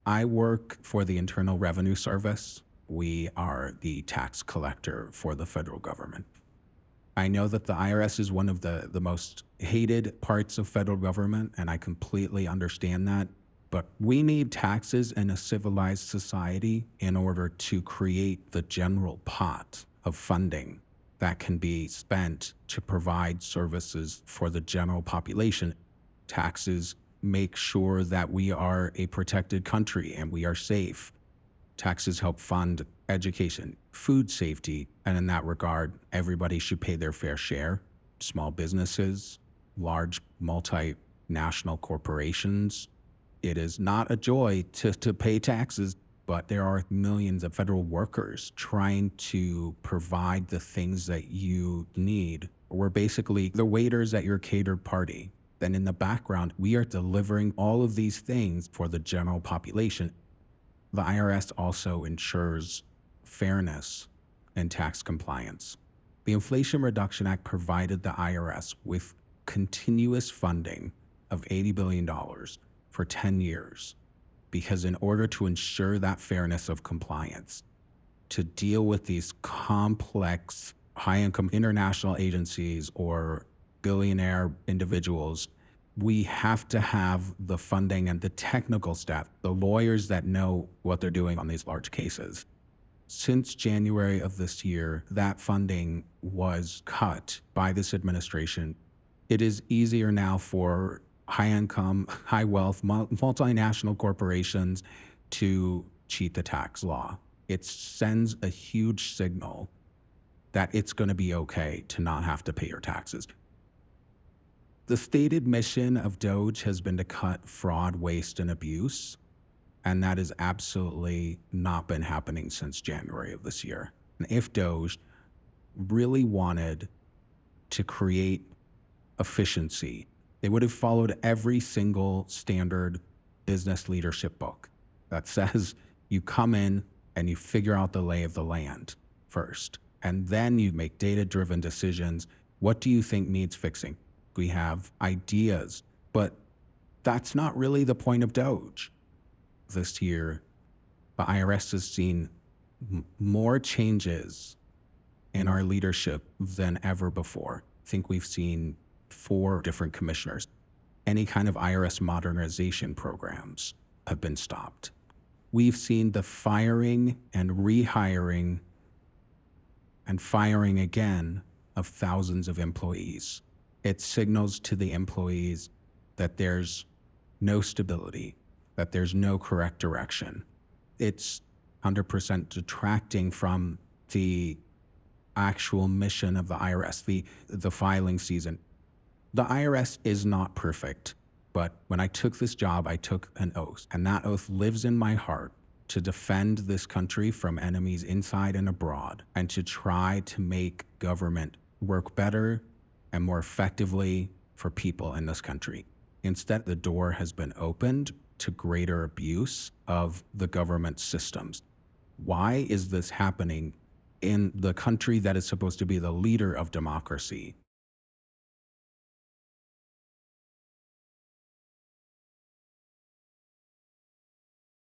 I work for the Internal Revenue Service. We are the tax collector for the federal government. I know that the IRS is one of the most hated parts of federal government, and I completely understand that. But we need taxes in a civilized society in order to create the general pot of funding that can be spent to provide services for the general population. Taxes make sure that we are a protected country and we are safe. Taxes help fund education, food safety, and in that regard, everybody should pay their fair share. Small businesses, large multinational corporations. It is not a joy to pay taxes, but there are millions of federal workers trying to provide the things that you need. We're basically the waiters at your catered party. Then in the background, we are delivering all of these things for the general population. The IRS also ensures fairness and tax compliance. The Inflation Reduction Act provided the IRS with continuous funding of $80 billion for 10 years, because in order to ensure that fairness of compliance, to deal with these complex high-income international agencies or billionaire individuals, we have to have the funding and the technical staff, the lawyers that know what they're doing on these large cases. Since January of this year, that funding was cut by this administration. It is easier now for high-income, high-wealth, multinational corporations to cheat the tax law. It sends a huge signal that it's going to be okay to not have to pay your taxes. The stated mission of DOGE has been to cut fraud, waste, and abuse, and that has absolutely not been happening since January of this year. And if DOGE really wanted to create efficiency, they would have followed every single standard business leadership book that says you come in and you figure out the lay of the land first, and then you make data-driven decisions. What do you think needs fixing? We have ideas, but that's not really the point of DOGE. This year, the IRS has seen more changes in our leadership than ever before. I think we've seen 4 different commissioners. Any kind of IRS modernization programs have been stopped. We've seen the firing and rehiring and firing again of thousands of employees. It signals to the employees that there's no stability, that there's no correct direction. It's 100% detracting from the actual mission of the IRS, the filing season. The IRS is not perfect, but when I took this job, I took an oath, and that oath lives in my heart to defend this country from enemies inside and abroad, and to try to make government work better and more effectively for people in this country. Instead, the door has been opened to greater abuse of the government systems. Why is this happening in the country that is supposed to be the leader of democracy?